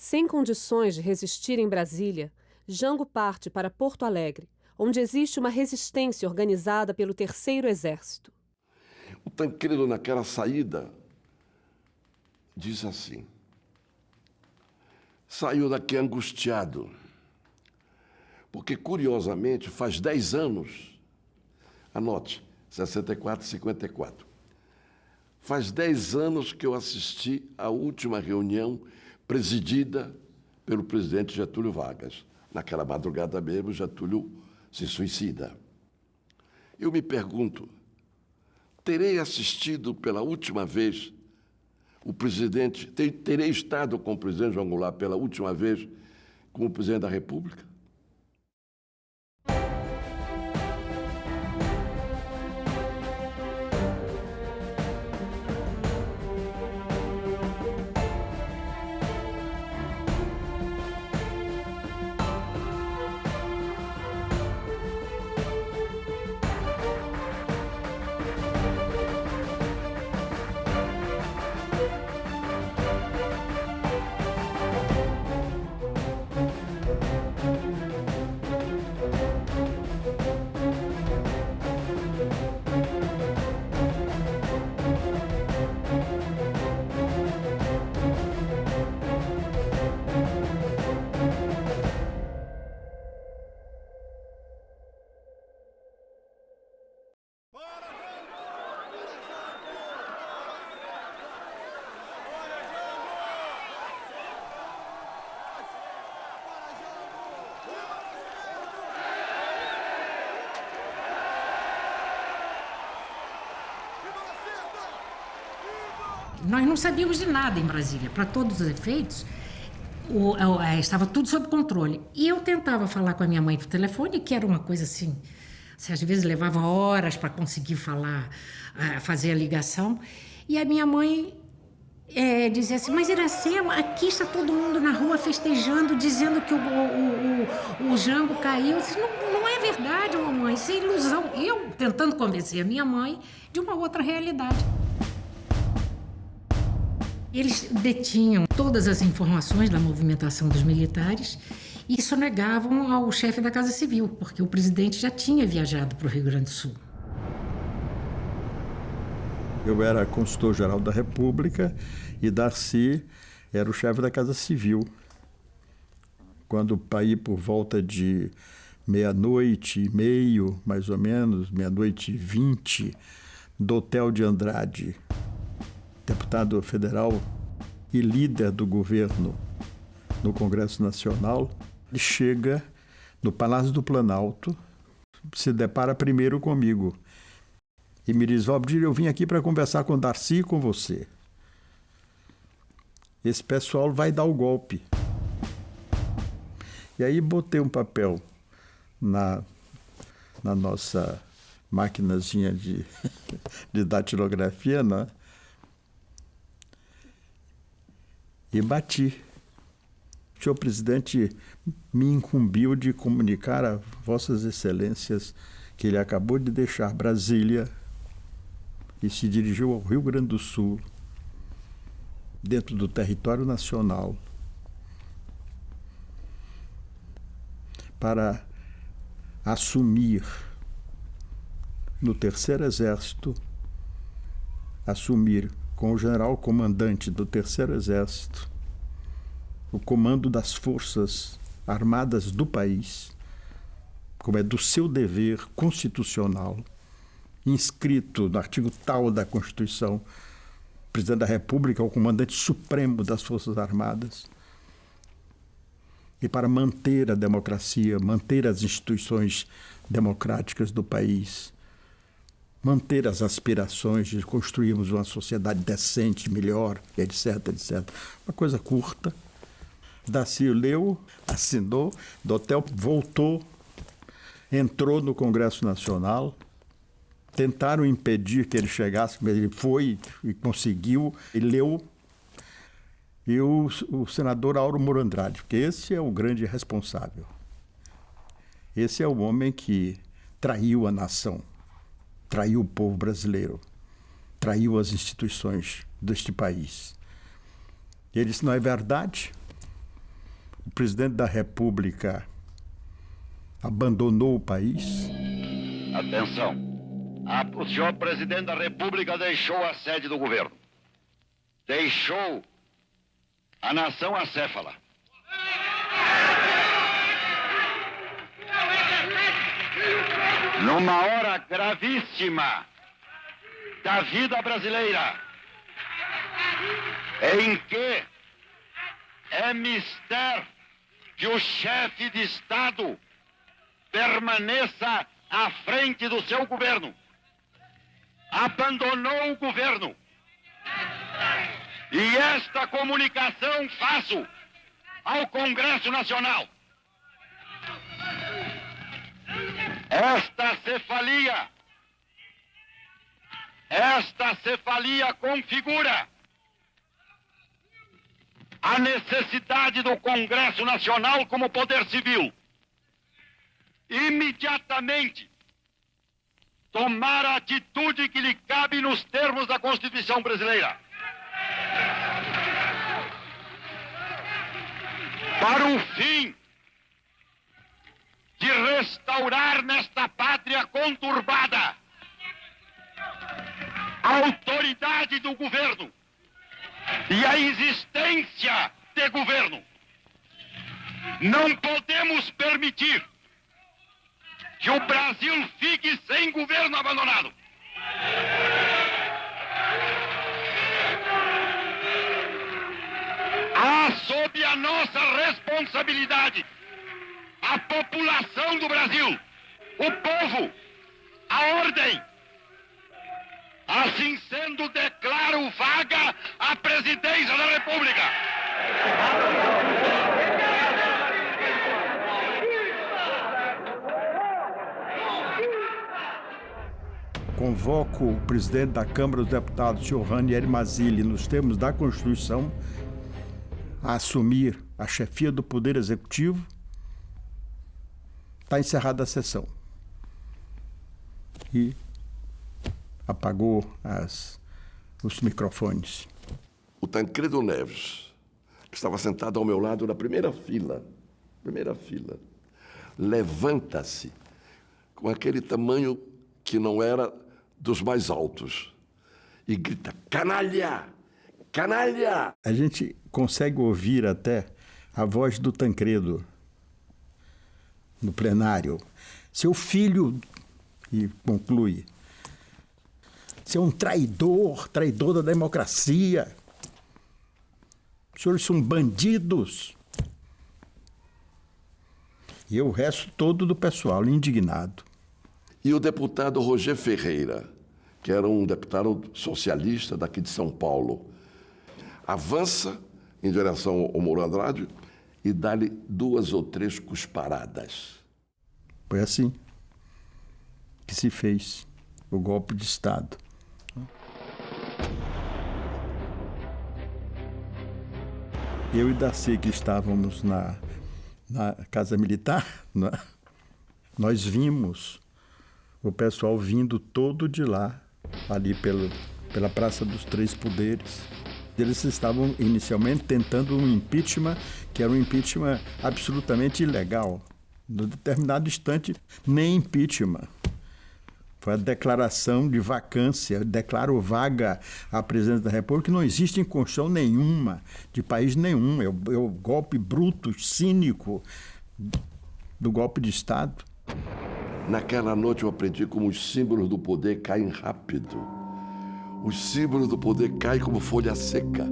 Sem condições de resistir em Brasília, Jango parte para Porto Alegre, onde existe uma resistência organizada pelo Terceiro Exército. O Tancredo, naquela saída, diz assim: saiu daqui angustiado, porque, curiosamente, faz 10 anos, anote, 64, 54, faz 10 anos que eu assisti à última reunião presidida pelo presidente Getúlio Vargas. Naquela madrugada mesmo, Getúlio se suicida. Eu me pergunto, terei assistido pela última vez o presidente, terei estado com o presidente João Goulart pela última vez como presidente da República? Nós não sabíamos de nada em Brasília. Para todos os efeitos, estava tudo sob controle. E eu tentava falar com a minha mãe por telefone, que era uma coisa assim... às vezes levava horas para conseguir falar, fazer a ligação. E a minha mãe dizia assim, mas Iracema, aqui está todo mundo na rua festejando, dizendo que o Jango caiu. Eu disse, não é verdade, mamãe, isso é ilusão. Eu tentando convencer a minha mãe de uma outra realidade. Eles detinham todas as informações da movimentação dos militares e sonegavam ao chefe da Casa Civil, porque o presidente já tinha viajado para o Rio Grande do Sul. Eu era consultor-geral da República e Darcy era o chefe da Casa Civil. Quando aí por volta de 00:30, mais ou menos, 00:20, do Hotel de Andrade, deputado federal e líder do governo no Congresso Nacional, ele chega no Palácio do Planalto, se depara primeiro comigo e me diz, Valdir, eu vim aqui para conversar com o Darcy e com você. Esse pessoal vai dar o golpe. E aí botei um papel na nossa maquinazinha de datilografia, né? E bati. O senhor presidente me incumbiu de comunicar a vossas excelências que ele acabou de deixar Brasília e se dirigiu ao Rio Grande do Sul, dentro do território nacional, para assumir no Terceiro Exército, assumir com o general comandante do Terceiro Exército o comando das forças armadas do país, como é do seu dever constitucional, inscrito no artigo tal da Constituição, o presidente da República é o comandante supremo das Forças Armadas, e para manter a democracia, manter as instituições democráticas do país, manter as aspirações de construirmos uma sociedade decente, melhor, etc, etc. Uma coisa curta. Darcy leu, assinou, do hotel voltou, entrou no Congresso Nacional, tentaram impedir que ele chegasse, mas ele foi e conseguiu, e leu. E o senador Auro Moro Andrade, porque esse é o grande responsável. Esse é o homem que traiu a nação, traiu o povo brasileiro, traiu as instituições deste país. Ele disse, não é verdade? O presidente da República abandonou o país? Atenção. O senhor presidente da República deixou a sede do governo. Deixou a nação acéfala. Numa hora gravíssima da vida brasileira, em que é mister que o chefe de Estado permaneça à frente do seu governo. Abandonou o governo. E esta comunicação faço ao Congresso Nacional. Esta cefalia configura a necessidade do Congresso Nacional como poder civil imediatamente tomar a atitude que lhe cabe nos termos da Constituição brasileira. Para o fim de restaurar nesta pátria conturbada a autoridade do governo e a existência de governo. Não podemos permitir que o Brasil fique sem governo abandonado. Há sob a nossa responsabilidade a população do Brasil, o povo, a ordem. Assim sendo, declaro vaga a presidência da República. Convoco o presidente da Câmara dos Deputados, senhor Ranieri Mazzilli, nos termos da Constituição, a assumir a chefia do Poder Executivo. Está encerrada a sessão. E apagou os microfones. O Tancredo Neves, que estava sentado ao meu lado na primeira fila, levanta-se com aquele tamanho que não era dos mais altos e grita: canalha! Canalha! A gente consegue ouvir até a voz do Tancredo no plenário. Seu filho, e conclui, você é um traidor da democracia. Os senhores são bandidos. E o resto todo do pessoal indignado. E o deputado Roger Ferreira, que era um deputado socialista daqui de São Paulo, avança em direção ao Moura Andrade e dá-lhe 2 ou 3 cusparadas. Foi assim que se fez o golpe de Estado. Eu e Darcy, que estávamos na Casa Militar, nós vimos o pessoal vindo todo de lá, ali pela Praça dos Três Poderes. Eles estavam inicialmente tentando um impeachment, que era um impeachment absolutamente ilegal. No determinado instante, nem impeachment. Foi a declaração de vacância, declaro vaga à presidência da República, que não existe em Constituição nenhuma, de país nenhum. É o golpe bruto, cínico do golpe de Estado. Naquela noite eu aprendi como os símbolos do poder caem rápido. Os símbolos do poder caem como folha seca.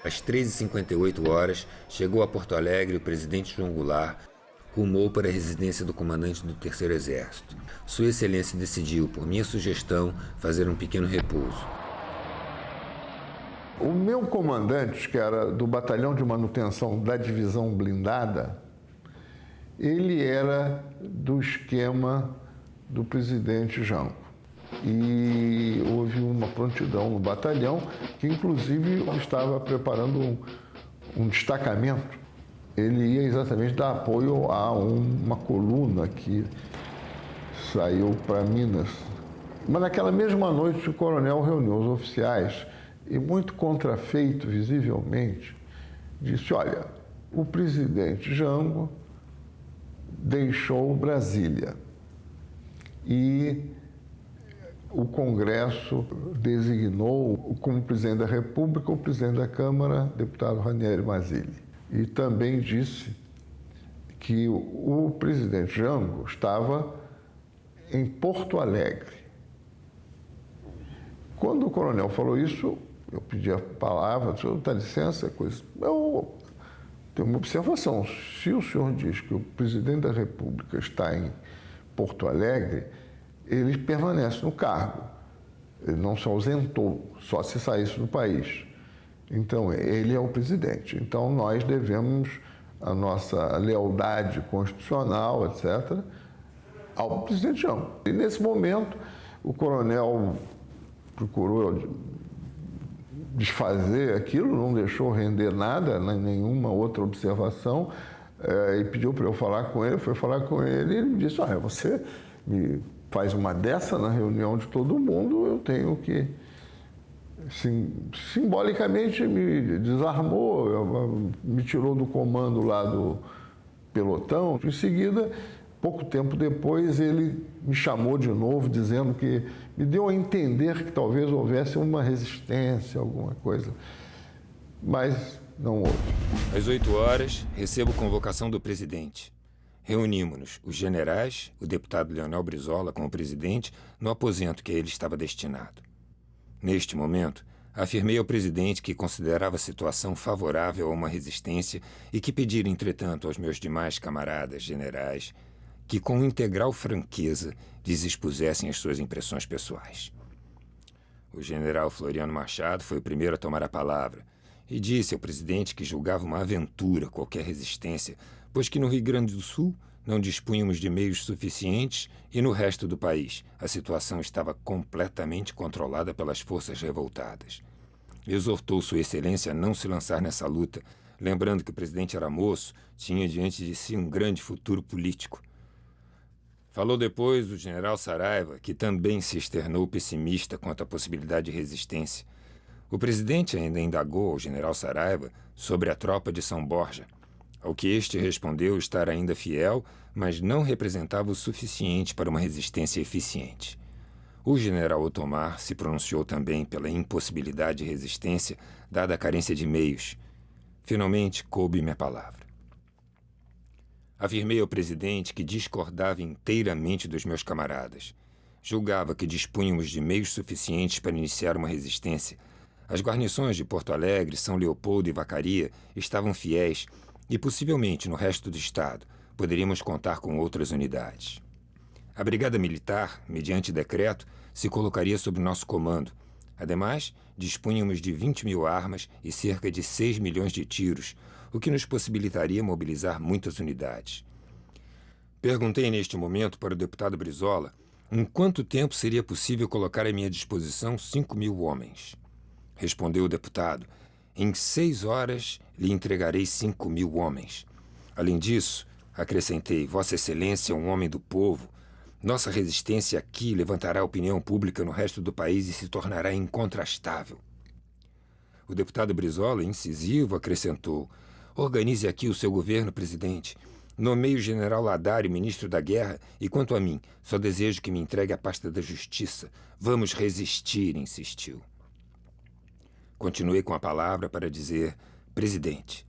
Às 13h58, chegou a Porto Alegre o presidente João Goulart, rumou para a residência do comandante do Terceiro Exército. Sua Excelência decidiu, por minha sugestão, fazer um pequeno repouso. O meu comandante, que era do batalhão de manutenção da divisão blindada, ele era do esquema do presidente Jango. E houve uma prontidão no batalhão, que inclusive estava preparando um destacamento. Ele ia exatamente dar apoio a uma coluna que saiu para Minas. Mas naquela mesma noite o coronel reuniu os oficiais e, muito contrafeito visivelmente, disse: olha, o presidente Jango deixou Brasília e o Congresso designou como presidente da República o presidente da Câmara, deputado Ranieri Mazzilli. E também disse que o presidente Jango estava em Porto Alegre. Quando o coronel falou isso, eu pedi a palavra, disse: dá licença, coisa. Eu tenho uma observação. Se o senhor diz que o presidente da República está em Porto Alegre, ele permanece no cargo. Ele não se ausentou, só se saísse do país. Então, ele é o presidente. Então, nós devemos a nossa lealdade constitucional, etc., ao presidente Jango. E, nesse momento, o coronel procurou desfazer aquilo, não deixou render nada, nenhuma outra observação, e pediu para eu falar com ele. Eu fui falar com ele e ele me disse: olha, você me faz uma dessa na reunião de todo mundo, eu tenho que... simbolicamente me desarmou, me tirou do comando lá do pelotão. Em seguida, pouco tempo depois, ele me chamou de novo, dizendo que me deu a entender que talvez houvesse uma resistência, alguma coisa, mas não houve. Às 8h, recebo convocação do presidente. Reunimos-nos, os generais, o deputado Leonel Brizola com o presidente, no aposento que a ele estava destinado. Neste momento, afirmei ao presidente que considerava a situação favorável a uma resistência e que pedira, entretanto, aos meus demais camaradas generais que, com integral franqueza, lhes expusessem as suas impressões pessoais. O general Floriano Machado foi o primeiro a tomar a palavra e disse ao presidente que julgava uma aventura qualquer resistência, pois que no Rio Grande do Sul não dispunhamos de meios suficientes e no resto do país a situação estava completamente controlada pelas forças revoltadas. Exortou Sua Excelência a não se lançar nessa luta, lembrando que o presidente era moço, tinha diante de si um grande futuro político. Falou depois o general Saraiva, que também se externou pessimista quanto à possibilidade de resistência. O presidente ainda indagou ao general Saraiva sobre a tropa de São Borja, ao que este respondeu estar ainda fiel, mas não representava o suficiente para uma resistência eficiente. O general Otomar se pronunciou também pela impossibilidade de resistência, dada a carência de meios. Finalmente, coube-me a palavra. Afirmei ao presidente que discordava inteiramente dos meus camaradas. Julgava que dispunhamos de meios suficientes para iniciar uma resistência. As guarnições de Porto Alegre, São Leopoldo e Vacaria estavam fiéis e, possivelmente, no resto do estado, poderíamos contar com outras unidades. A Brigada Militar, mediante decreto, se colocaria sob nosso comando. Ademais, dispunhamos de 20.000 armas e cerca de 6 milhões de tiros, o que nos possibilitaria mobilizar muitas unidades. Perguntei neste momento para o deputado Brizola em quanto tempo seria possível colocar à minha disposição 5.000 homens. Respondeu o deputado: em 6 horas lhe entregarei 5.000 homens. Além disso, acrescentei, Vossa Excelência é um homem do povo. Nossa resistência aqui levantará a opinião pública no resto do país e se tornará incontrastável. O deputado Brizola, incisivo, acrescentou: organize aqui o seu governo, presidente. Nomeie o general Ladário ministro da Guerra e, quanto a mim, só desejo que me entregue a pasta da Justiça. Vamos resistir, insistiu. Continuei com a palavra para dizer: presidente,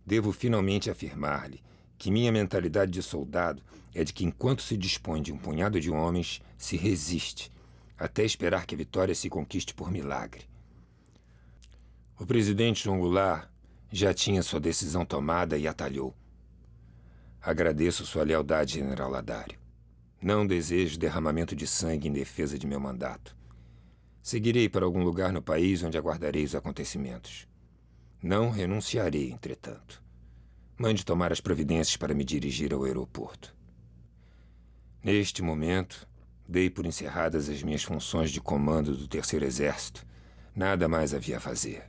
devo finalmente afirmar-lhe que minha mentalidade de soldado é de que, enquanto se dispõe de um punhado de homens, se resiste, até esperar que a vitória se conquiste por milagre. O presidente João Goulart já tinha sua decisão tomada e atalhou. Agradeço sua lealdade, general Ladário. Não desejo derramamento de sangue em defesa de meu mandato. Seguirei para algum lugar no país onde aguardarei os acontecimentos. Não renunciarei, entretanto. Mande tomar as providências para me dirigir ao aeroporto. Neste momento, dei por encerradas as minhas funções de comando do Terceiro Exército. Nada mais havia a fazer.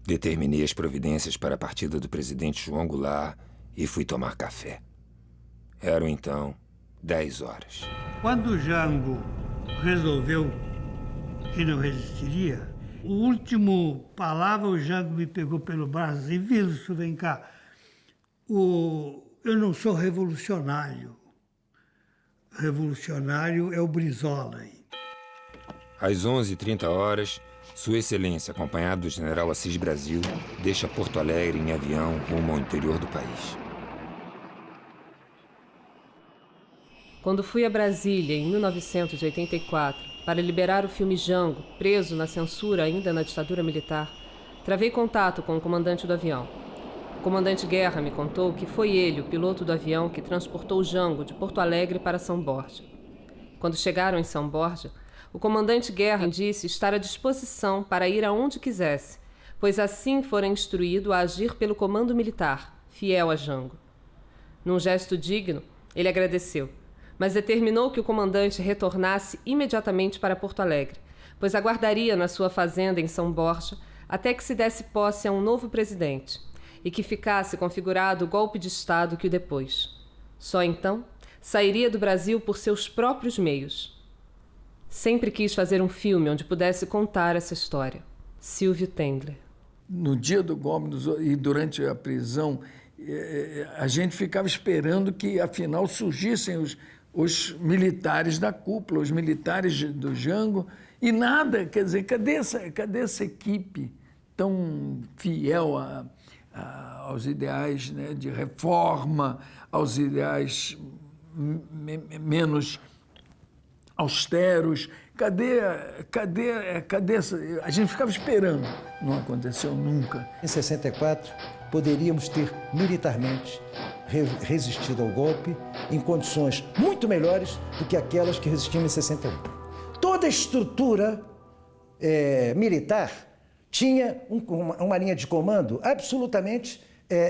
Determinei as providências para a partida do presidente João Goulart e fui tomar café. Eram, então, 10 horas. Quando o Jango resolveu que não resistiria, o último palavra, o Jango me pegou pelo braço e disse: Wilson, vem cá, eu não sou revolucionário. Revolucionário é o Brizola. Às 11h30, Sua Excelência, acompanhado do general Assis Brasil, deixa Porto Alegre em avião rumo ao interior do país. Quando fui a Brasília, em 1984, para liberar o filme Jango, preso na censura ainda na ditadura militar, travei contato com o comandante do avião. O comandante Guerra me contou que foi ele, o piloto do avião, que transportou Jango de Porto Alegre para São Borja. Quando chegaram em São Borja, o comandante Guerra disse estar à disposição para ir aonde quisesse, pois assim fora instruído a agir pelo comando militar, fiel a Jango. Num gesto digno, ele agradeceu, mas determinou que o comandante retornasse imediatamente para Porto Alegre, pois aguardaria na sua fazenda em São Borja até que se desse posse a um novo presidente e que ficasse configurado o golpe de Estado que o depôs. Só então sairia do Brasil por seus próprios meios. Sempre quis fazer um filme onde pudesse contar essa história. Silvio Tendler. No dia do golpe e durante a prisão, a gente ficava esperando que, afinal, surgissem os militares da cúpula, os militares do Jango, e nada, quer dizer, cadê essa equipe tão fiel aos ideais, né, de reforma, aos ideais menos austeros? Cadê? A gente ficava esperando, não aconteceu nunca. Em 64, poderíamos ter militarmente resistido ao golpe em condições muito melhores do que aquelas que resistiam em 61. Toda a estrutura militar tinha uma linha de comando absolutamente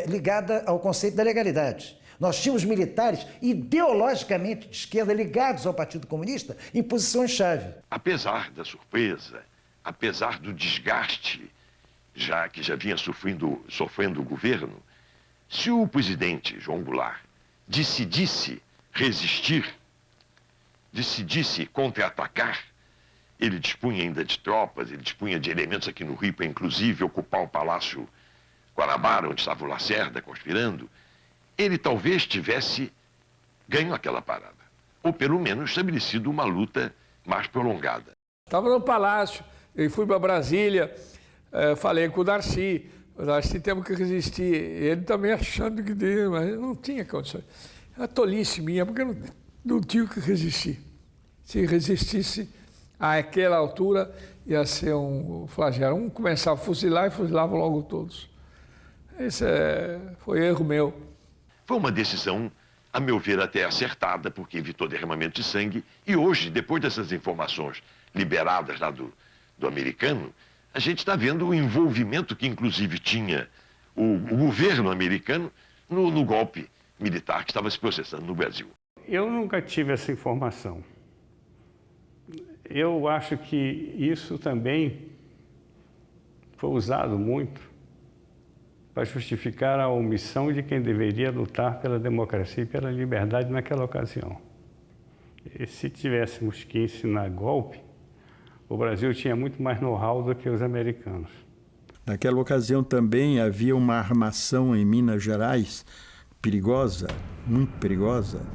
ligada ao conceito da legalidade. Nós tínhamos militares ideologicamente de esquerda ligados ao Partido Comunista em posições-chave. Apesar da surpresa, apesar do desgaste que já vinha sofrendo o governo, se o presidente João Goulart decidisse resistir, decidisse contra-atacar, ele dispunha ainda de tropas, ele dispunha de elementos aqui no Rio para, inclusive, ocupar o Palácio Guanabara, onde estava o Lacerda conspirando, ele talvez tivesse ganho aquela parada, ou pelo menos estabelecido uma luta mais prolongada. Estava no Palácio, eu fui para Brasília, falei com o Darcy temos que resistir. Ele também achando que tinha, mas não tinha condições. Era tolice minha, porque não tinha o que resistir. Se resistisse àquela altura, ia ser um flagelo. Um começava a fuzilar e fuzilavam logo todos. Esse foi erro meu. Foi uma decisão, a meu ver, até acertada, porque evitou derramamento de sangue. E hoje, depois dessas informações liberadas lá do americano, a gente está vendo o envolvimento que, inclusive, tinha o governo americano no golpe militar que estava se processando no Brasil. Eu nunca tive essa informação. Eu acho que isso também foi usado muito para justificar a omissão de quem deveria lutar pela democracia e pela liberdade naquela ocasião. E se tivéssemos que ensinar golpe, o Brasil tinha muito mais know-how do que os americanos. Naquela ocasião também havia uma armação em Minas Gerais perigosa, muito perigosa.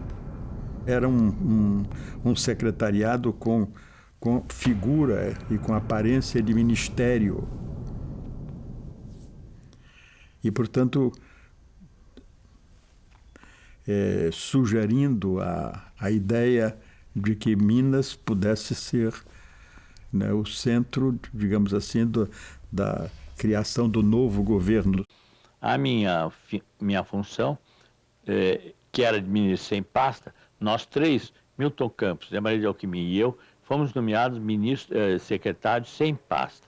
Era um secretariado com figura e com aparência de ministério. E, portanto, sugerindo a ideia de que Minas pudesse ser, né, o centro, digamos assim, da criação do novo governo. A minha função, que era de ministro sem pasta, nós três, Milton Campos, Zé Maria de Alckmin e eu, fomos nomeados secretários sem pasta.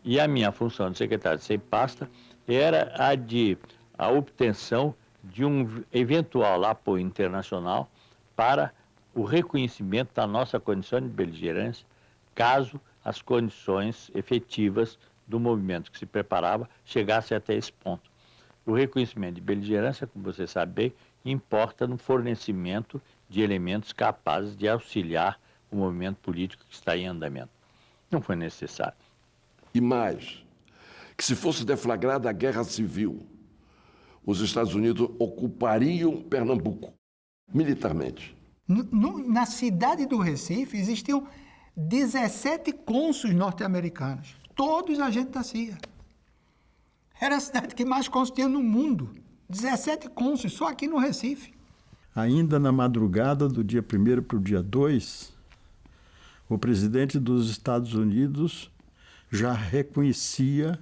E a minha função de secretário sem pasta era a obtenção de um eventual apoio internacional para o reconhecimento da nossa condição de beligerância, caso as condições efetivas do movimento que se preparava chegassem até esse ponto. O reconhecimento de beligerância, como você sabe bem, importa no fornecimento de elementos capazes de auxiliar o movimento político que está em andamento. Não foi necessário. E mais, que se fosse deflagrada a guerra civil, os Estados Unidos ocupariam Pernambuco, militarmente. Na cidade do Recife existiam 17 cônsules norte-americanos, todos agentes da CIA. Era a cidade que mais cônsules tinha no mundo. 17 cônsules, só aqui no Recife. Ainda na madrugada do dia 1º para o dia 2, o presidente dos Estados Unidos já reconhecia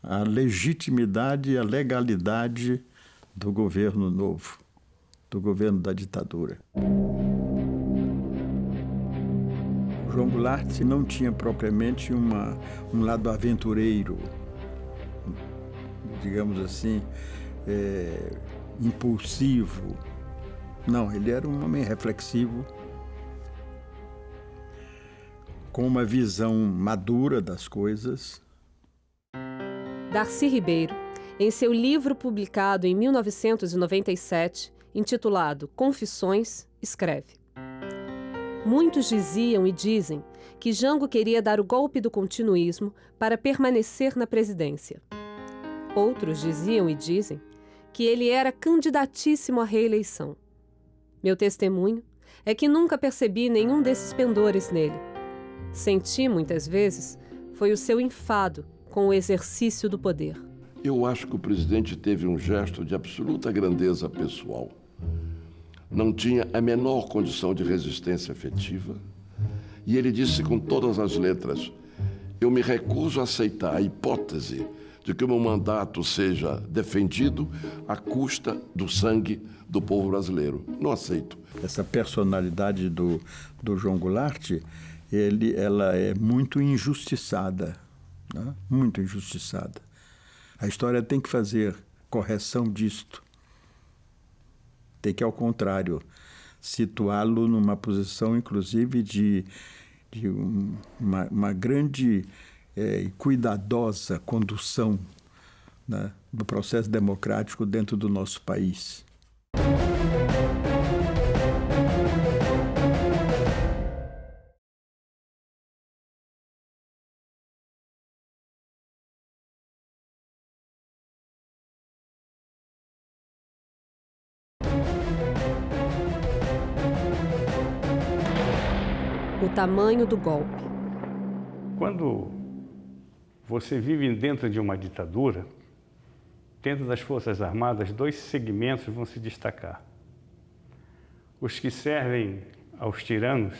a legitimidade e a legalidade do governo novo, do governo da ditadura. O João Goulart não tinha propriamente um lado aventureiro, digamos assim, impulsivo. Não, ele era um homem reflexivo, com uma visão madura das coisas. Darcy Ribeiro, em seu livro publicado em 1997, intitulado Confissões, escreve: muitos diziam e dizem que Jango queria dar o golpe do continuismo para permanecer na presidência. Outros diziam e dizem que ele era candidatíssimo à reeleição. Meu testemunho é que nunca percebi nenhum desses pendores nele. Senti, muitas vezes, foi o seu enfado com o exercício do poder. Eu acho que o presidente teve um gesto de absoluta grandeza pessoal. Não tinha a menor condição de resistência afetiva. E ele disse com todas as letras: eu me recuso a aceitar a hipótese de que o meu mandato seja defendido à custa do sangue do povo brasileiro. Não aceito. Essa personalidade do João Goulart, ela é muito injustiçada, né? Muito injustiçada. A história tem que fazer correção disto. Tem que, ao contrário, situá-lo numa posição, inclusive, de uma grande e cuidadosa condução, né, do processo democrático dentro do nosso país. O tamanho do golpe. Quando você vive dentro de uma ditadura, dentro das Forças Armadas, dois segmentos vão se destacar. Os que servem aos tiranos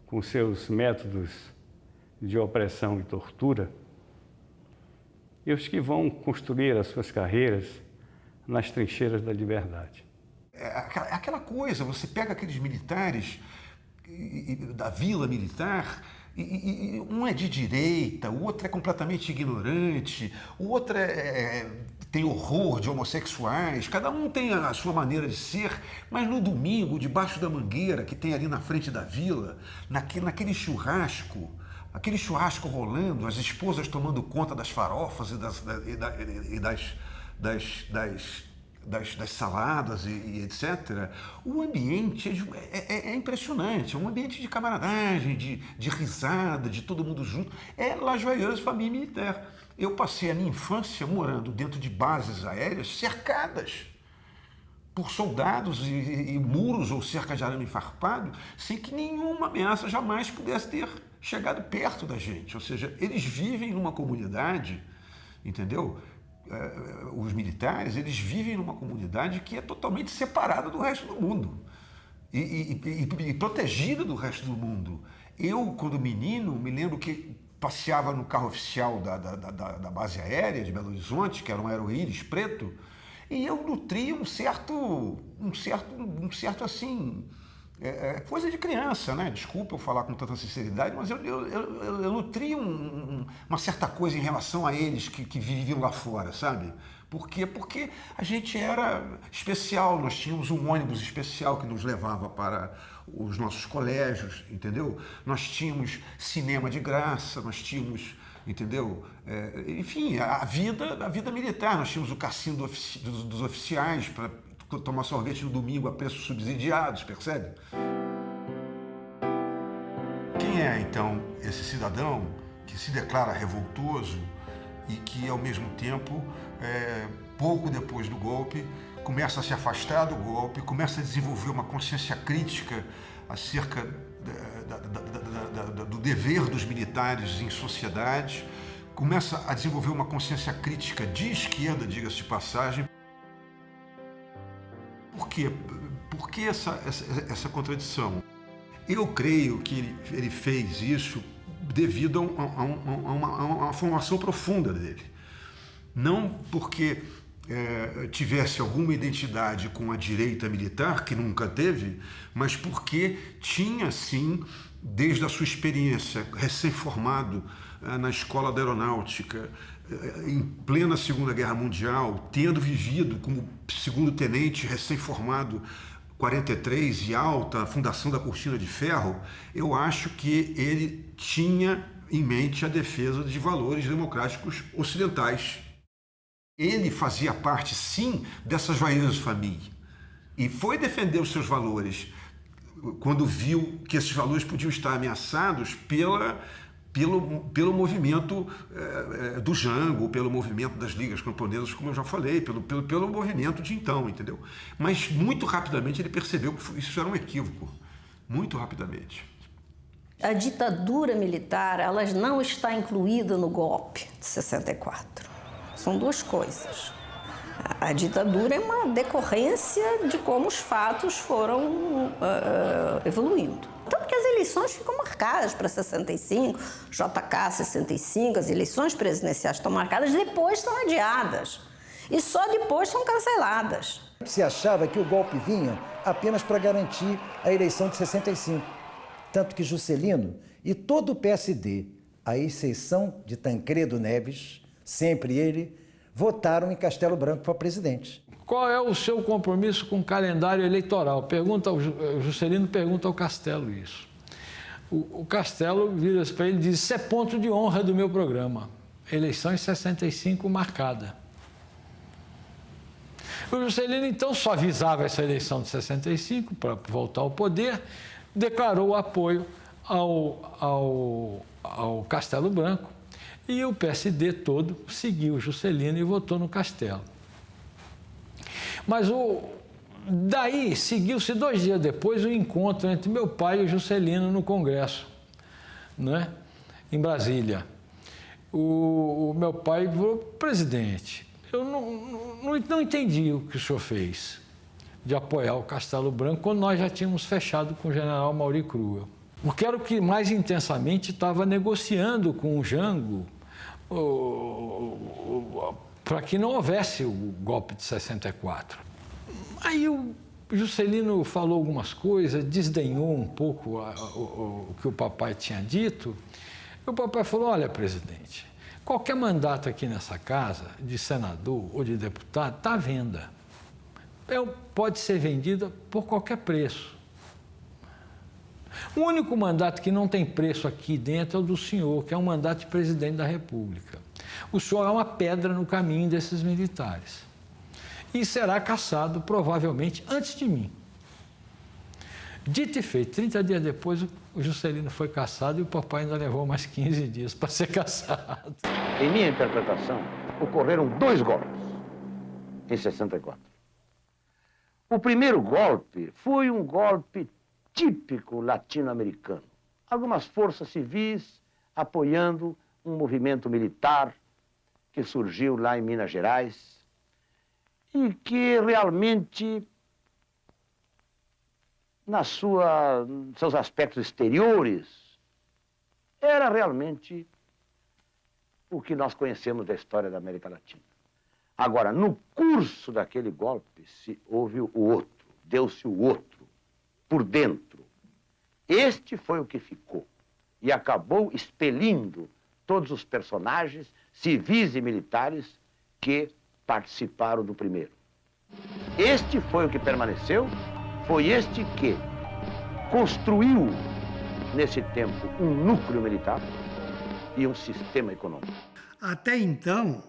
com seus métodos de opressão e tortura, e os que vão construir as suas carreiras nas trincheiras da liberdade. Aquela coisa, você pega aqueles militares da vila militar, e um é de direita, o outro é completamente ignorante, o outro tem horror de homossexuais, cada um tem a sua maneira de ser, mas no domingo, debaixo da mangueira que tem ali na frente da vila, naquele churrasco, aquele churrasco rolando, as esposas tomando conta das farofas e das saladas e etc., o ambiente é impressionante, é um ambiente de camaradagem, de risada, de todo mundo junto. É La Joyeuse Famille Militaire. Eu passei a minha infância morando dentro de bases aéreas cercadas por soldados e muros ou cerca de arame farpado, sem que nenhuma ameaça jamais pudesse ter chegado perto da gente. Ou seja, eles vivem numa comunidade, entendeu? Os militares, eles vivem numa comunidade que é totalmente separada do resto do mundo e protegida do resto do mundo. Eu, quando menino, me lembro que passeava no carro oficial da base aérea de Belo Horizonte, que era um Aeroíris preto, e eu nutria um certo assim, coisa de criança, né? Desculpa eu falar com tanta sinceridade, mas eu nutria uma certa coisa em relação a eles que viviam lá fora, sabe? Por quê? Porque a gente era especial, nós tínhamos um ônibus especial que nos levava para os nossos colégios, entendeu? Nós tínhamos cinema de graça, nós tínhamos, entendeu? Enfim, a vida militar, nós tínhamos o cassino dos oficiais para tomar sorvete no domingo a preços subsidiados, percebe? Quem é, então, esse cidadão que se declara revoltoso e que, ao mesmo tempo, pouco depois do golpe, começa a se afastar do golpe, começa a desenvolver uma consciência crítica acerca do dever dos militares em sociedade, começa a desenvolver uma consciência crítica de esquerda, diga-se de passagem. Por quê? Por que essa contradição? Eu creio que ele fez isso devido a uma formação profunda dele. Não porque tivesse alguma identidade com a direita militar, que nunca teve, mas porque tinha, sim, desde a sua experiência, recém-formado na escola da aeronáutica, em plena Segunda Guerra Mundial, tendo vivido como segundo-tenente recém-formado 43 e alta, a fundação da Cortina de Ferro, eu acho que ele tinha em mente a defesa de valores democráticos ocidentais. Ele fazia parte, sim, dessa joyeuse famille e foi defender os seus valores quando viu que esses valores podiam estar ameaçados pelo movimento do Jango, pelo movimento das ligas camponesas, como eu já falei, pelo movimento de então, entendeu? Mas muito rapidamente ele percebeu que isso era um equívoco, muito rapidamente. A ditadura militar, ela não está incluída no golpe de 64. São duas coisas. A ditadura é uma decorrência de como os fatos foram evoluindo. Tanto que as eleições ficam marcadas para 65, JK 65, as eleições presidenciais estão marcadas, depois estão adiadas. E só depois são canceladas. Se achava que o golpe vinha apenas para garantir a eleição de 65. Tanto que Juscelino e todo o PSD, à exceção de Tancredo Neves, sempre ele, votaram em Castelo Branco para presidente. Qual é o seu compromisso com o calendário eleitoral? O Juscelino pergunta ao Castelo isso. O Castelo vira-se para ele e diz: isso é ponto de honra do meu programa. Eleição em 65 marcada. O Juscelino, então, suavizava essa eleição de 65 para voltar ao poder, declarou apoio ao Castelo Branco e o PSD todo seguiu o Juscelino e votou no Castelo. Mas daí seguiu-se 2 dias depois o encontro entre meu pai e o Juscelino no Congresso, né? Em Brasília. O meu pai falou: presidente, eu não entendi o que o senhor fez de apoiar o Castelo Branco quando nós já tínhamos fechado com o general Mauri Cruel. Porque era o que mais intensamente estava negociando com o Jango para que não houvesse o golpe de 64. Aí o Juscelino falou algumas coisas, desdenhou um pouco o que o papai tinha dito. E o papai falou: olha, presidente, qualquer mandato aqui nessa casa, de senador ou de deputado, está à venda. Pode ser vendida por qualquer preço. O único mandato que não tem preço aqui dentro é o do senhor, que é um mandato de presidente da República. O senhor é uma pedra no caminho desses militares. E será cassado, provavelmente, antes de mim. Dito e feito, 30 dias depois, o Juscelino foi cassado e o papai ainda levou mais 15 dias para ser cassado. Em minha interpretação, ocorreram 2 golpes em 64. O primeiro golpe foi um golpe típico latino-americano. Algumas forças civis apoiando um movimento militar que surgiu lá em Minas Gerais e que realmente, seus aspectos exteriores, era realmente o que nós conhecemos da história da América Latina. Agora, no curso daquele golpe, houve o outro, deu-se o outro, por dentro. Este foi o que ficou e acabou expelindo todos os personagens, civis e militares, que participaram do primeiro. Este foi o que permaneceu, foi este que construiu, nesse tempo, um núcleo militar e um sistema econômico. Até então,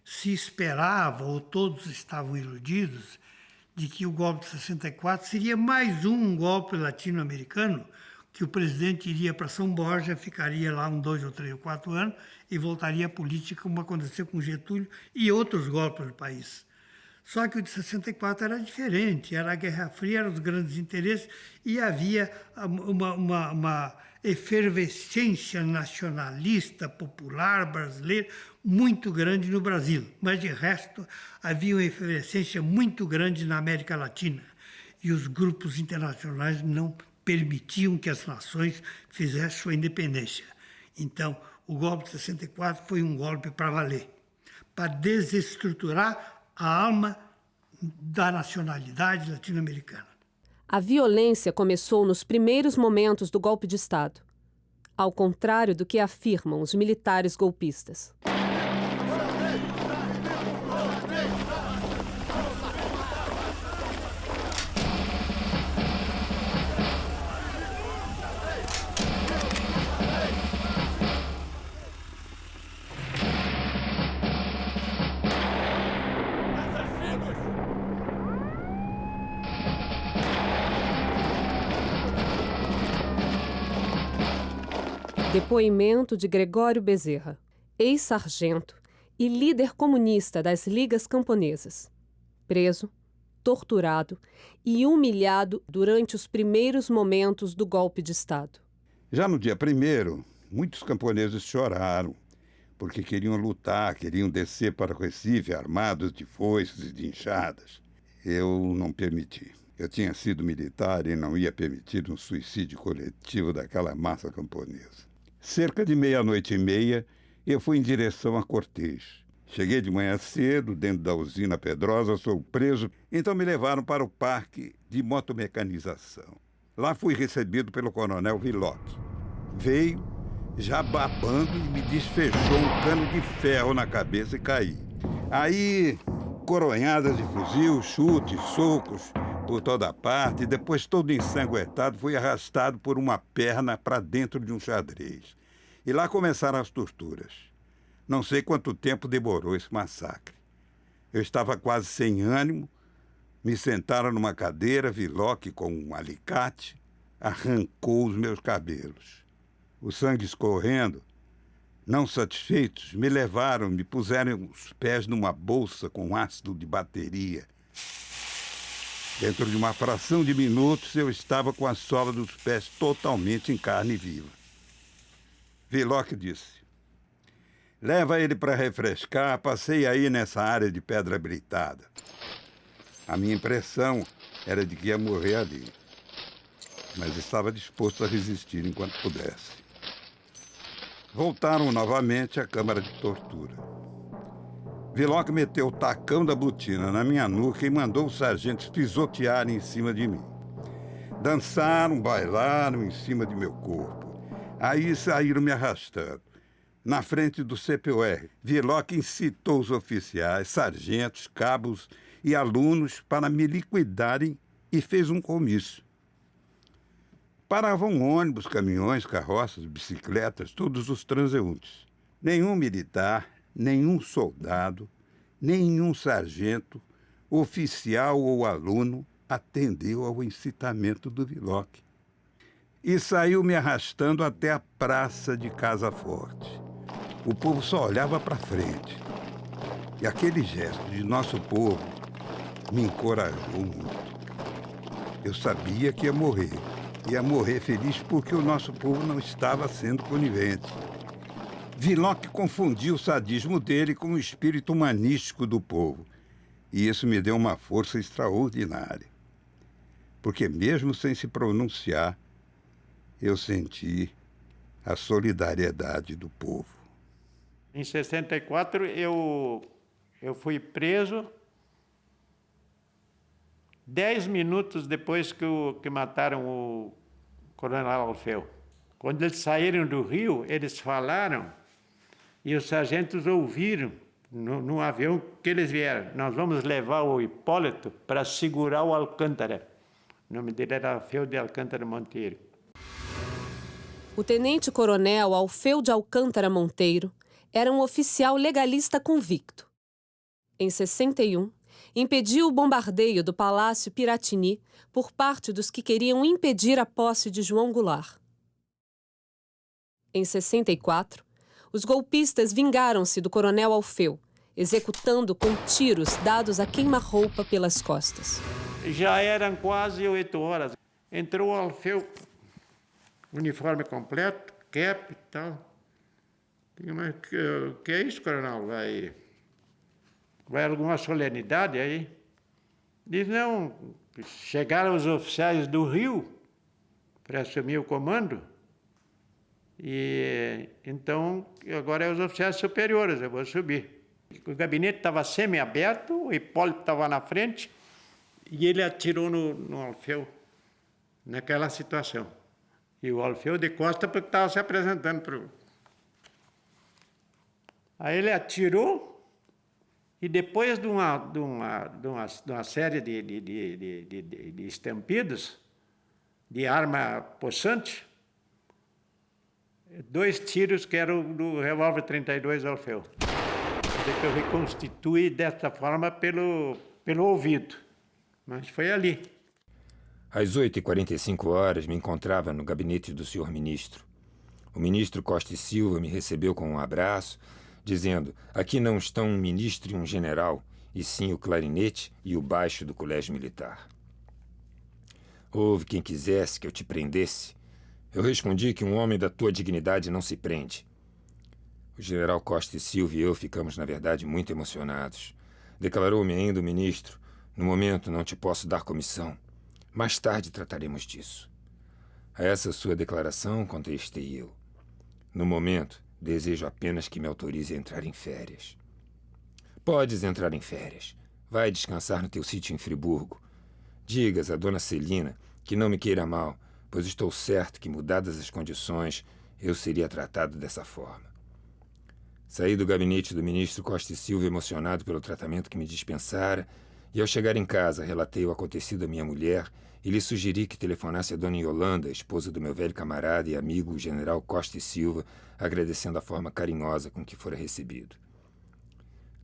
se esperava, ou todos estavam iludidos, de que o golpe de 64 seria mais um golpe latino-americano, que o presidente iria para São Borja, ficaria lá 2 ou 3 ou 4 anos e voltaria à política, como aconteceu com Getúlio e outros golpes do país. Só que o de 64 era diferente, era a Guerra Fria, eram os grandes interesses e havia uma efervescência nacionalista, popular, brasileira, muito grande no Brasil. Mas, de resto, havia uma efervescência muito grande na América Latina. E os grupos internacionais não permitiam que as nações fizessem sua independência. Então, o golpe de 64 foi um golpe para valer, para desestruturar a alma da nacionalidade latino-americana. A violência começou nos primeiros momentos do golpe de Estado, ao contrário do que afirmam os militares golpistas. Depoimento de Gregório Bezerra, ex-sargento e líder comunista das Ligas Camponesas. Preso, torturado e humilhado durante os primeiros momentos do golpe de Estado. Já no dia 1º, muitos camponeses choraram, porque queriam lutar, queriam descer para o Recife armados de foices e de enxadas. Eu não permiti. Eu tinha sido militar e não ia permitir um suicídio coletivo daquela massa camponesa. Cerca de 00:30, eu fui em direção a Cortês. Cheguei de manhã cedo, dentro da usina Pedrosa, sou preso, então me levaram para o parque de motomecanização. Lá fui recebido pelo coronel Villoc. Veio, já babando, e me desfechou um cano de ferro na cabeça e caí. Aí, coronhadas de fuzil, chutes, socos por toda parte, e depois todo ensanguentado, fui arrastado por uma perna para dentro de um xadrez. E lá começaram as torturas. Não sei quanto tempo demorou esse massacre. Eu estava quase sem ânimo, me sentaram numa cadeira, Villoc, com um alicate, arrancou os meus cabelos. O sangue escorrendo, não satisfeitos, me levaram, me puseram os pés numa bolsa com ácido de bateria. Dentro de uma fração de minutos, eu estava com a sola dos pés totalmente em carne viva. Villoc disse: leva ele para refrescar, passei aí nessa área de pedra britada. A minha impressão era de que ia morrer ali, mas estava disposto a resistir enquanto pudesse. Voltaram novamente à câmara de tortura. Villoc meteu o tacão da botina na minha nuca e mandou os sargentos pisotearem em cima de mim. Dançaram, bailaram em cima de meu corpo. Aí saíram me arrastando. Na frente do CPUR, Villoc incitou os oficiais, sargentos, cabos e alunos para me liquidarem e fez um comício. Paravam ônibus, caminhões, carroças, bicicletas, todos os transeuntes. Nenhum militar, nenhum soldado, nenhum sargento, oficial ou aluno atendeu ao incitamento do Villoc. E saiu me arrastando até a praça de Casa Forte. O povo só olhava para frente. E aquele gesto de nosso povo me encorajou muito. Eu sabia que ia morrer feliz porque o nosso povo não estava sendo conivente. Villoc confundiu o sadismo dele com o espírito humanístico do povo. E isso me deu uma força extraordinária. Porque mesmo sem se pronunciar, eu senti a solidariedade do povo. Em 64, eu fui preso 10 minutos depois que mataram o coronel Alfeu. Quando eles saíram do Rio, eles falaram e os sargentos ouviram no avião que eles vieram. Nós vamos levar o Hipólito para segurar o Alcântara. O nome dele era Alfeu de Alcântara Monteiro. O tenente-coronel Alfeu de Alcântara Monteiro era um oficial legalista convicto. Em 61, impediu o bombardeio do Palácio Piratini por parte dos que queriam impedir a posse de João Goulart. Em 64, os golpistas vingaram-se do coronel Alfeu, executando com tiros dados a queima-roupa pelas costas. Já eram quase 8 horas. Entrou o Alfeu, uniforme completo, cap e tal. Mas que é isso, coronel? Vai alguma solenidade aí? Diz, não, chegaram os oficiais do Rio para assumir o comando. E então, agora é os oficiais superiores, eu vou subir. O gabinete estava semi-aberto, o Hipólito estava na frente e ele atirou no Alfeu, naquela situação. E o Alfeu de costa porque estava se apresentando para o... Aí ele atirou e depois de uma série de estampidos de arma possante, 2 tiros que eram do revólver 32 Alfeu. Que eu reconstituí desta forma pelo ouvido. Mas foi ali. Às 8h45 me encontrava no gabinete do senhor ministro. O ministro Costa e Silva me recebeu com um abraço, dizendo: aqui não estão um ministro e um general, e sim o clarinete e o baixo do colégio militar. Houve quem quisesse que eu te prendesse. Eu respondi que um homem da tua dignidade não se prende. O general Costa e Silva e eu ficamos, na verdade, muito emocionados. Declarou-me ainda o ministro: no momento não te posso dar comissão. Mais tarde trataremos disso. A essa sua declaração contestei eu. No momento, desejo apenas que me autorize a entrar em férias. Podes entrar em férias. Vai descansar no teu sítio em Friburgo. Digas à dona Celina que não me queira mal, pois estou certo que, mudadas as condições, eu seria tratado dessa forma. Saí do gabinete do ministro Costa e Silva emocionado pelo tratamento que me dispensara, e ao chegar em casa relatei o acontecido à minha mulher e lhe sugeri que telefonasse a dona Yolanda, esposa do meu velho camarada e amigo, o general Costa e Silva, agradecendo a forma carinhosa com que fora recebido.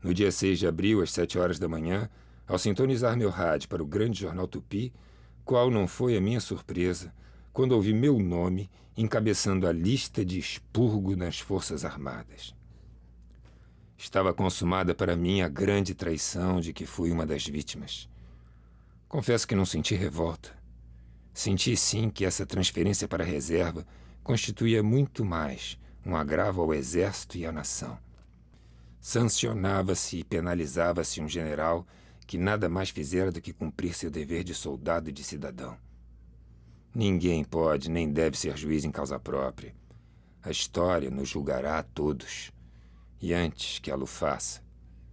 No dia 6 de abril, às 7h, ao sintonizar meu rádio para o grande jornal Tupi, qual não foi a minha surpresa quando ouvi meu nome encabeçando a lista de expurgo nas Forças Armadas. Estava consumada para mim a grande traição de que fui uma das vítimas. Confesso que não senti revolta. Senti sim que essa transferência para a reserva constituía muito mais um agravo ao exército e à nação. Sancionava-se e penalizava-se um general que nada mais fizera do que cumprir seu dever de soldado e de cidadão. Ninguém pode nem deve ser juiz em causa própria. A história nos julgará a todos. E antes que ela o faça,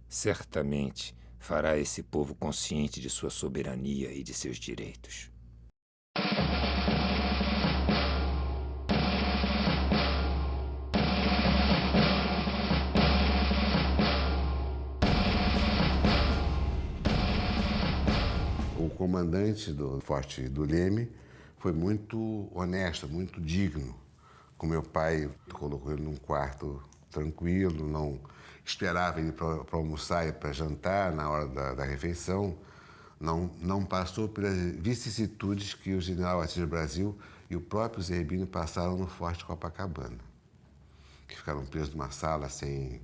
certamente fará esse povo consciente de sua soberania e de seus direitos. O comandante do Forte do Leme foi muito honesto, muito digno. Com meu pai, colocou ele num quarto tranquilo, não esperava ele para almoçar e para jantar na hora da refeição, não passou pelas vicissitudes que o general Assis Brasil e o próprio Zerbini passaram no Forte Copacabana, que ficaram presos numa sala sem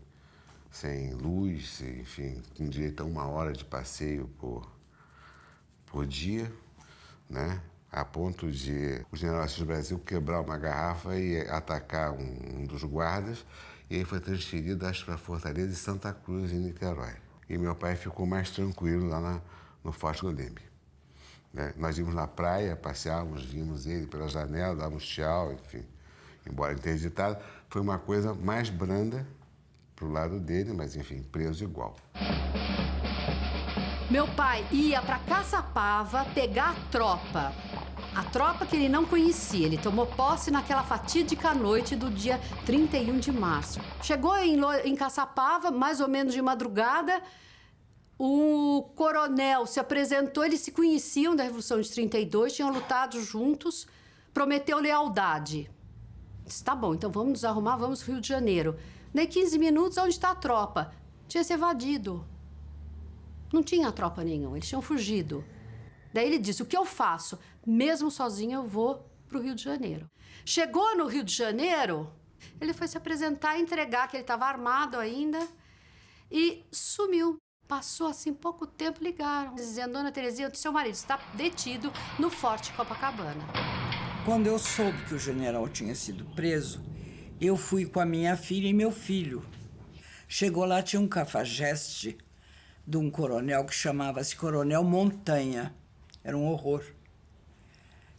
luz, enfim, com direito a 1 hora de passeio por dia, né? A ponto de o general Assis Brasil quebrar uma garrafa e atacar um dos guardas. E ele foi transferido, acho, para a Fortaleza de Santa Cruz, em Niterói. E meu pai ficou mais tranquilo lá no Forte do Leme. Né? Nós íamos na praia, passeávamos, vimos ele pela janela, dávamos tchau, enfim. Embora interditado, foi uma coisa mais branda pro lado dele, mas enfim, preso igual. Meu pai ia para Caçapava pegar a tropa. A tropa que ele não conhecia. Ele tomou posse naquela fatídica noite do dia 31 de março. Chegou em Caçapava, mais ou menos de madrugada. O coronel se apresentou, eles se conheciam da Revolução de 32, tinham lutado juntos, prometeu lealdade. Disse, tá bom, então vamos nos arrumar, vamos pro Rio de Janeiro. Daí 15 minutos, onde está a tropa? Tinha se evadido. Não tinha tropa nenhuma, eles tinham fugido. Daí ele disse, o que eu faço? Mesmo sozinho eu vou pro Rio de Janeiro. Chegou no Rio de Janeiro, ele foi se apresentar, entregar que ele estava armado ainda e sumiu. Passou assim pouco tempo, ligaram, dizendo, Dona Terezinha, seu marido está detido no Forte Copacabana. Quando eu soube que o general tinha sido preso, eu fui com a minha filha e meu filho. Chegou lá, tinha um cafajeste de um coronel que chamava-se Coronel Montanha. Era um horror.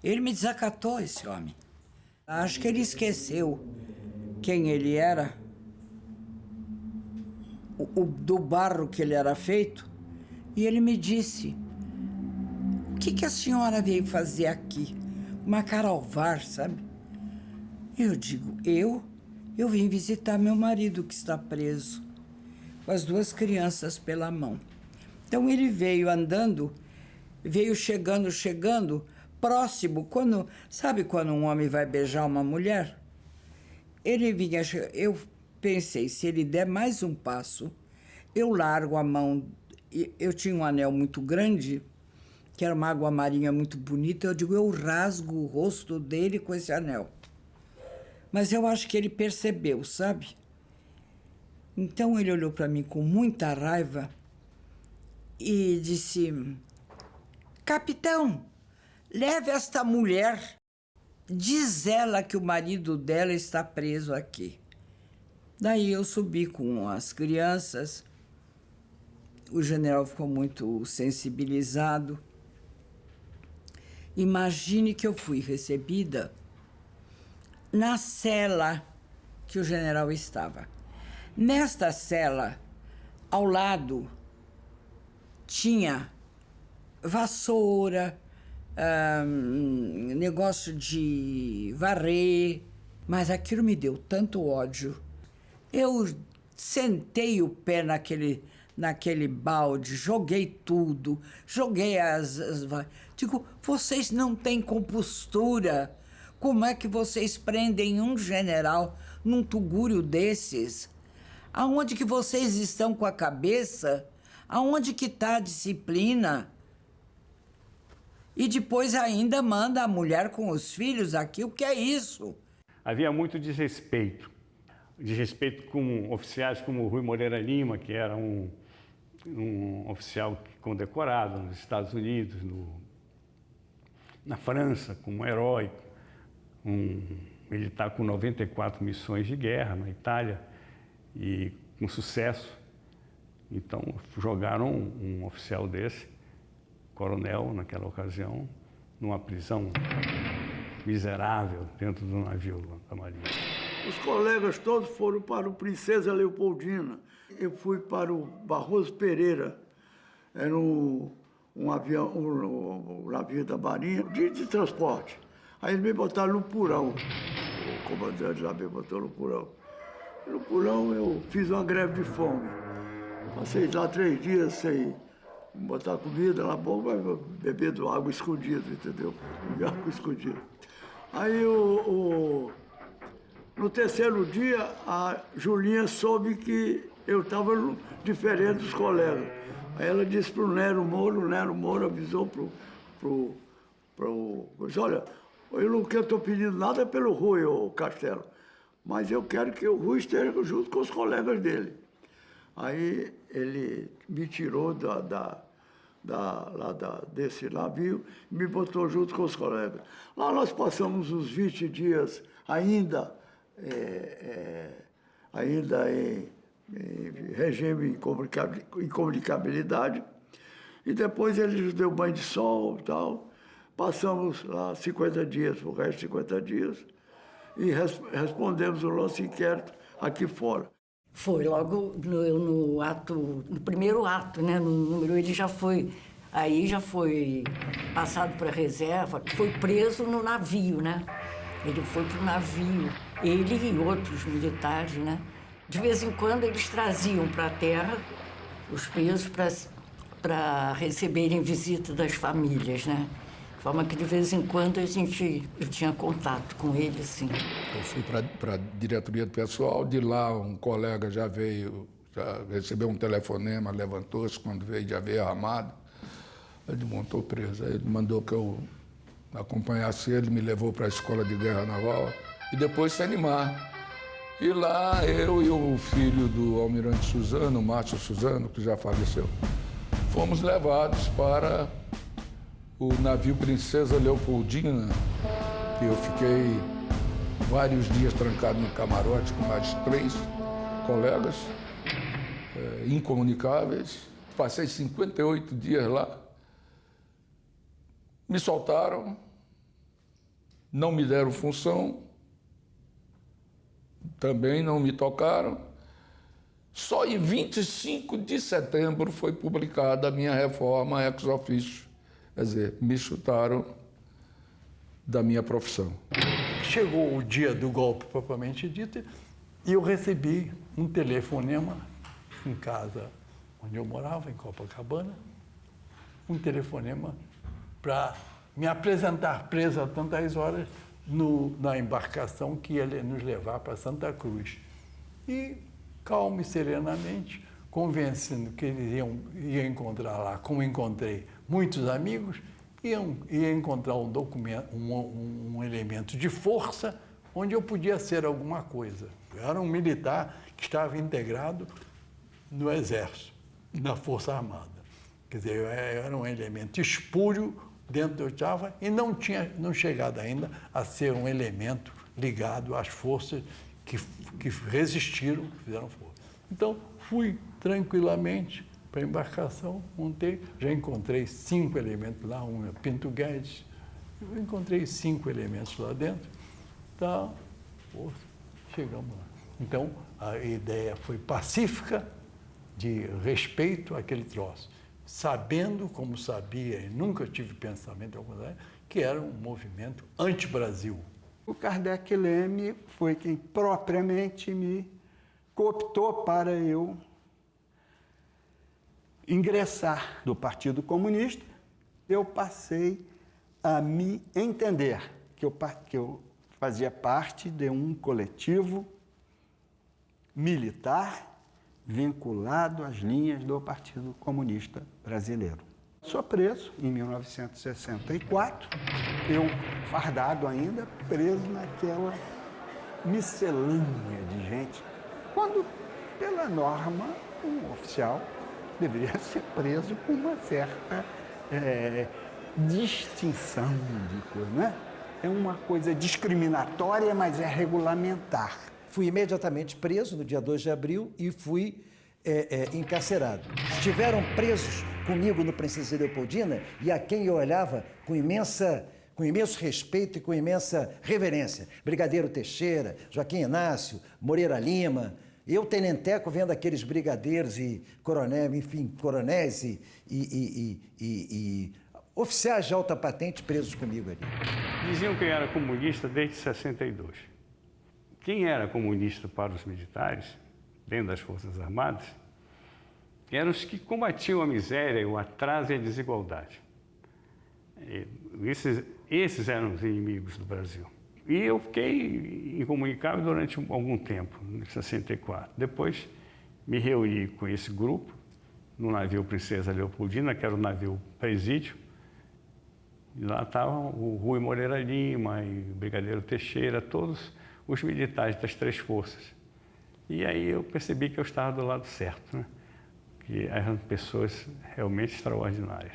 Ele me desacatou, esse homem. Acho que ele esqueceu quem ele era, do barro que ele era feito, e ele me disse, o que a senhora veio fazer aqui? Uma cara ao var, sabe? Eu digo, eu vim visitar meu marido que está preso, com as 2 crianças pela mão. Então ele veio andando, veio chegando, próximo, sabe quando um homem vai beijar uma mulher? Ele vinha, eu pensei, se ele der mais um passo, eu largo a mão. Eu tinha um anel muito grande, que era uma água marinha muito bonita, eu digo, eu rasgo o rosto dele com esse anel. Mas eu acho que ele percebeu, sabe? Então ele olhou para mim com muita raiva e disse, capitão, leve esta mulher, diz ela que o marido dela está preso aqui. Daí eu subi com as crianças, o general ficou muito sensibilizado. Imagine que eu fui recebida na cela que o general estava. Nesta cela, ao lado, tinha vassoura, negócio de varrer, mas aquilo me deu tanto ódio. Eu sentei o pé naquele balde, joguei tudo, joguei Digo, vocês não têm compostura. Como é que vocês prendem um general num tugúrio desses? Aonde que vocês estão com a cabeça? Aonde que está a disciplina? E depois ainda manda a mulher com os filhos aqui. O que é isso? Havia muito desrespeito. Desrespeito com oficiais como Rui Moreira Lima, que era um oficial condecorado nos Estados Unidos, na França, como herói, um militar com 94 missões de guerra na Itália e com sucesso. Então, jogaram um oficial desse, coronel, naquela ocasião, numa prisão miserável dentro do navio da Marinha. Os colegas todos foram para o Princesa Leopoldina. Eu fui para o Barroso Pereira. Era um avião, um navio da Marinha, de transporte. Aí eles me botaram no porão. O comandante lá me botou no porão. E no porão eu fiz uma greve de fome. Passei lá 3 dias sem botar comida na boca, bebendo água escondida, entendeu? Água escondida. Aí no 3º dia, a Julinha soube que eu estava diferente dos colegas. Aí ela disse para o Nero Moro avisou olha, eu não estou pedindo nada pelo Rui, o Castelo, mas eu quero que o Rui esteja junto com os colegas dele. Aí ele me tirou desse navio e me botou junto com os colegas. Lá nós passamos uns 20 dias ainda em regime de incomunicabilidade, e depois ele nos deu banho de sol e tal. Passamos lá 50 dias, o resto de 50 dias, e respondemos o nosso inquérito aqui fora. Foi logo no ato, no primeiro ato, né? No número, ele já foi, aí já foi passado para a reserva, foi preso no navio, né? Ele foi para o navio, ele e outros militares, né? De vez em quando eles traziam para a terra os presos para receberem visita das famílias, né? De forma que de vez em quando eu tinha contato com ele, assim. Eu fui para a diretoria do pessoal, de lá um colega já recebeu um telefonema, levantou-se, quando veio já veio armado, ele montou preso. Aí ele mandou que eu acompanhasse ele, me levou para a Escola de Guerra Naval e depois se animar. E lá eu e o filho do almirante Suzano, o Márcio Suzano, que já faleceu, fomos levados para o navio Princesa Leopoldina, que eu fiquei vários dias trancado no camarote com mais 3 colegas, incomunicáveis. Passei 58 dias lá. Me soltaram, não me deram função, também não me tocaram. Só em 25 de setembro foi publicada a minha reforma ex officio. Quer dizer, me chutaram da minha profissão. Chegou o dia do golpe propriamente dito e eu recebi um telefonema em casa onde eu morava, em Copacabana, um telefonema para me apresentar preso a tantas horas na embarcação que ia nos levar para Santa Cruz. E, calmo e serenamente, convencendo que eles iam encontrar lá, como encontrei muitos amigos, ia encontrar um documento, um elemento de força onde eu podia ser alguma coisa. Eu era um militar que estava integrado no Exército, na Força Armada. Quer dizer, eu era um elemento espúrio dentro do Java e não chegado ainda a ser um elemento ligado às forças que resistiram, que fizeram força. Então, fui tranquilamente para a embarcação, montei, já encontrei 5 elementos lá, um é Pinto Guedes, eu encontrei 5 elementos lá dentro, então, chegamos lá. Então, a ideia foi pacífica, de respeito àquele troço, sabendo, como sabia, e nunca tive pensamento algum, que era um movimento anti-Brasil. O Kardec Leme foi quem propriamente me cooptou para eu ingressar no Partido Comunista. Eu passei a me entender que eu fazia parte de um coletivo militar vinculado às linhas do Partido Comunista Brasileiro. Sou preso em 1964, eu fardado ainda, preso naquela miscelânea de gente, quando, pela norma, um oficial deveria ser preso com uma certa distinção de coisa, não é? É uma coisa discriminatória, mas é regulamentar. Fui imediatamente preso no dia 2 de abril e fui encarcerado. Estiveram presos comigo no Princesa Leopoldina e a quem eu olhava com imenso respeito e com imensa reverência. Brigadeiro Teixeira, Joaquim Inácio, Moreira Lima. Eu, tenenteco, vendo aqueles brigadeiros e coronéis, enfim, coronéis e oficiais de alta patente presos comigo ali. Diziam que eu era comunista desde 62. Quem era comunista para os militares, dentro das Forças Armadas, eram os que combatiam a miséria, o atraso e a desigualdade. Esses eram os inimigos do Brasil. E eu fiquei incomunicável durante algum tempo, em 64. Depois me reuni com esse grupo no navio Princesa Leopoldina, que era o navio presídio. E lá estavam o Rui Moreira Lima e o Brigadeiro Teixeira, todos os militares das 3 forças. E aí eu percebi que eu estava do lado certo, né? Que eram pessoas realmente extraordinárias.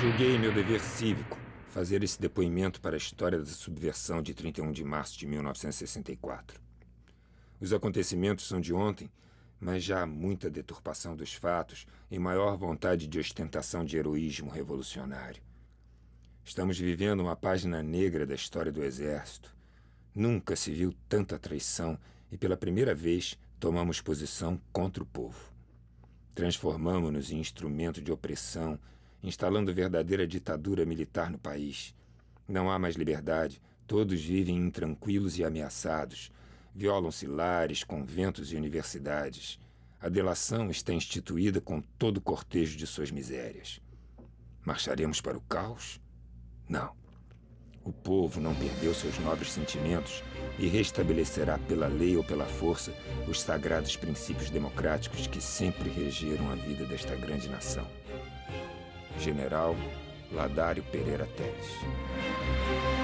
Julguei meu dever cívico fazer esse depoimento para a história da subversão de 31 de março de 1964. Os acontecimentos são de ontem, mas já há muita deturpação dos fatos e maior vontade de ostentação de heroísmo revolucionário. Estamos vivendo uma página negra da história do Exército. Nunca se viu tanta traição e, pela primeira vez, tomamos posição contra o povo. Transformamo-nos em instrumento de opressão, instalando verdadeira ditadura militar no país. Não há mais liberdade, todos vivem intranquilos e ameaçados. Violam-se lares, conventos e universidades. A delação está instituída com todo o cortejo de suas misérias. Marcharemos para o caos? Não. O povo não perdeu seus nobres sentimentos e restabelecerá pela lei ou pela força os sagrados princípios democráticos que sempre regeram a vida desta grande nação. General Ladário Pereira Teles.